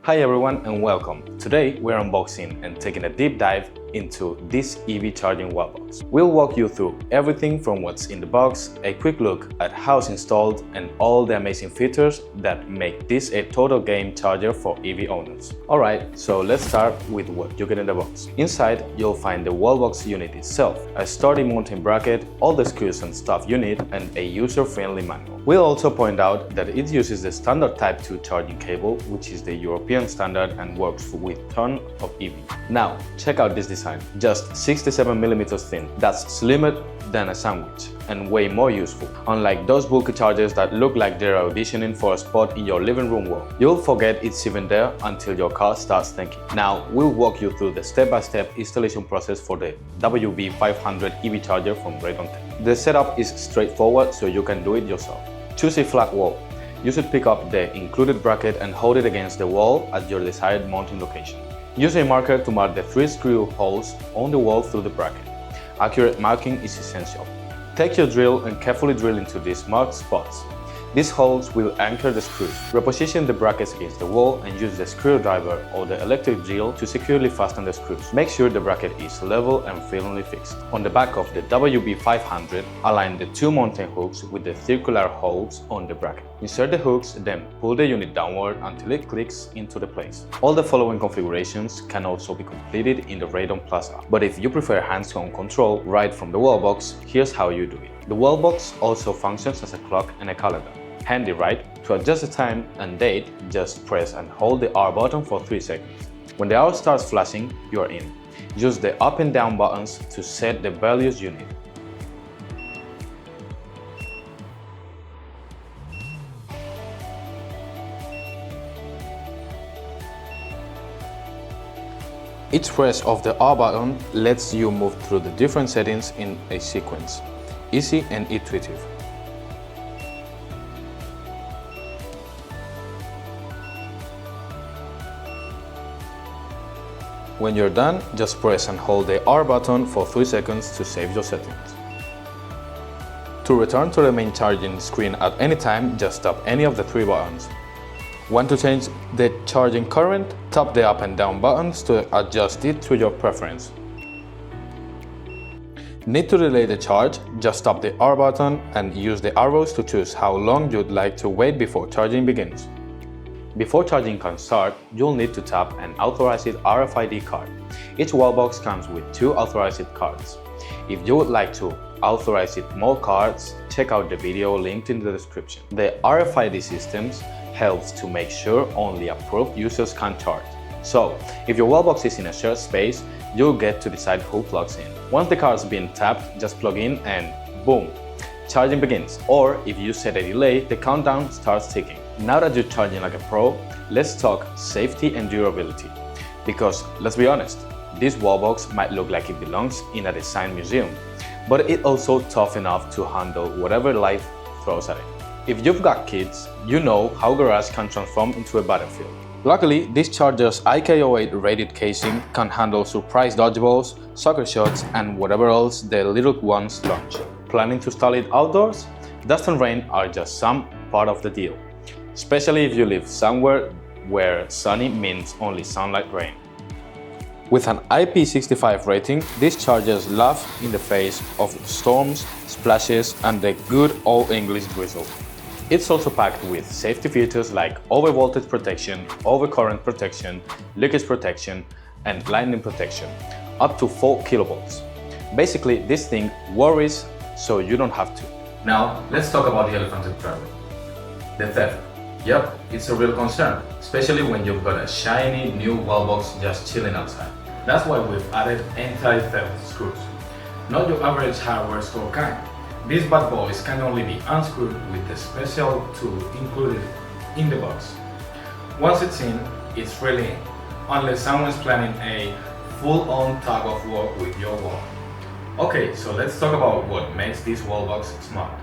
Hi everyone and welcome. Today we're unboxing and taking a deep dive into this EV charging wallbox. We'll walk you through everything from what's in the box, a quick look at how it's installed, and all the amazing features that make this a total game changer for EV owners. Alright, so let's start with what you get in the box. Inside, you'll find the wallbox unit itself, a sturdy mounting bracket, all the screws and stuff you need, and a user-friendly manual. We'll also point out that it uses the standard Type 2 charging cable, which is the European standard and works with tons of EV. Now, check out this design. Just 67mm thin. That's slimmer than a sandwich and way more useful. Unlike those bulky chargers that look like they're auditioning for a spot in your living room wall. You'll forget it's even there until your car starts thinking. Now, we'll walk you through the step-by-step installation process for the WB500 EV charger from Rheidon App. The setup is straightforward, so you can do it yourself. Choose a flat wall. You should pick up the included bracket and hold it against the wall at your desired mounting location. Use a marker to mark the 3 screw holes on the wall through the bracket. Accurate marking is essential. Take your drill and carefully drill into these marked spots. These holes will anchor the screws. Reposition the brackets against the wall and use the screwdriver or the electric drill to securely fasten the screws. Make sure the bracket is level and firmly fixed. On the back of the WB500, align the 2 mounting hooks with the circular holes on the bracket. Insert the hooks, then pull the unit downward until it clicks into the place. All the following configurations can also be completed in the Rheidon Plus app. But if you prefer hands-on control right from the wallbox, here's how you do it. The wallbox also functions as a clock and a calendar. Handy, right? To adjust the time and date, just press and hold the R button for 3 seconds. When the hour starts flashing, you are in. Use the up and down buttons to set the values you need. Each press of the R button lets you move through the different settings in a sequence. Easy and intuitive. When you're done, just press and hold the R button for 3 seconds to save your settings. To return to the main charging screen at any time, just tap any of the 3 buttons. Want to change the charging current? Tap the up and down buttons to adjust it to your preference. Need to delay the charge? Just tap the R button and use the arrows to choose how long you'd like to wait before charging begins. Before charging can start, you'll need to tap an authorized RFID card. Each wallbox comes with 2 authorized cards. If you would like to authorize more cards, check out the video linked in the description. The RFID systems helps to make sure only approved users can charge. So, if your wallbox is in a shared space, you'll get to decide who plugs in. Once the card's been tapped, just plug in and boom, charging begins. Or if you set a delay, the countdown starts ticking. Now that you're charging like a pro, let's talk safety and durability. Because let's be honest, this wallbox might look like it belongs in a design museum, but it's also tough enough to handle whatever life throws at it. If you've got kids, you know how garage can transform into a battlefield. Luckily, this charger's IK08 rated casing can handle surprise dodgeballs, soccer shots, and whatever else the little ones launch. Planning to install it outdoors? Dust and rain are just some part of the deal, especially if you live somewhere where sunny means only sunlight rain. With an IP65 rating, these chargers laugh in the face of storms, splashes, and the good old English drizzle. It's also packed with safety features like overvoltage protection, overcurrent protection, leakage protection, and lightning protection, up to 4 kilovolts. Basically, this thing worries so you don't have to. Now, let's talk about the elephant in the room. The theft. Yep, it's a real concern, especially when you've got a shiny new wallbox just chilling outside. That's why we've added anti-theft screws. Not your average hardware store kind. These bad boys can only be unscrewed with the special tool included in the box. Once it's in, it's really in, unless someone's planning a full-on tug of war with your wall. Okay, so let's talk about what makes this wallbox smart.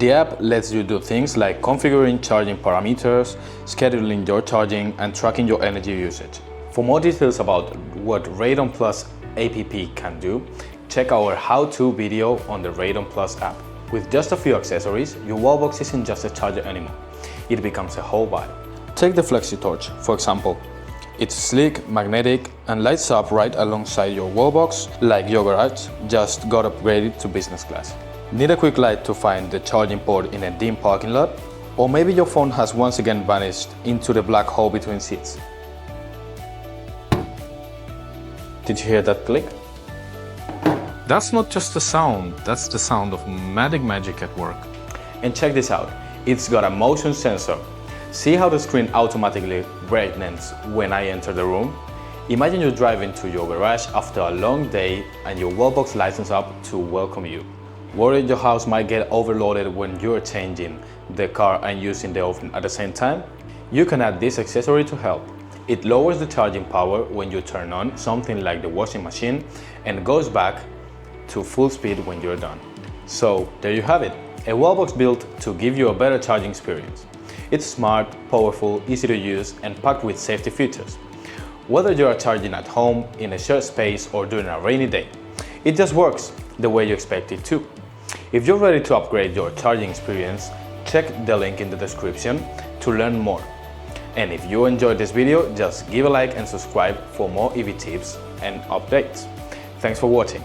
The app lets you do things like configuring charging parameters, scheduling your charging, and tracking your energy usage. For more details about what Rheidon Plus app can do, check our how-to video on the Rheidon Plus app. With just a few accessories, your wallbox isn't just a charger anymore. It becomes a whole vibe. Take the Flexi Torch, for example. It's sleek, magnetic, and lights up right alongside your wallbox, like your garage just got upgraded to business class. Need a quick light to find the charging port in a dim parking lot? Or maybe your phone has once again vanished into the black hole between seats. Did you hear that click? That's not just a sound, that's the sound of magic at work. And check this out, it's got a motion sensor. See how the screen automatically brightens when I enter the room? Imagine you're driving to your garage after a long day and your wallbox lights up to welcome you. Worried your house might get overloaded when you're changing the car and using the oven at the same time? You can add this accessory to help. It lowers the charging power when you turn on something like the washing machine and goes back to full speed when you're done. So there you have it, a wallbox built to give you a better charging experience. It's smart, powerful, easy to use, and packed with safety features. Whether you are charging at home, in a shared space, or during a rainy day, it just works the way you expect it to. If you're ready to upgrade your charging experience, check the link in the description to learn more. And if you enjoyed this video, just give a like and subscribe for more EV tips and updates. Thanks for watching.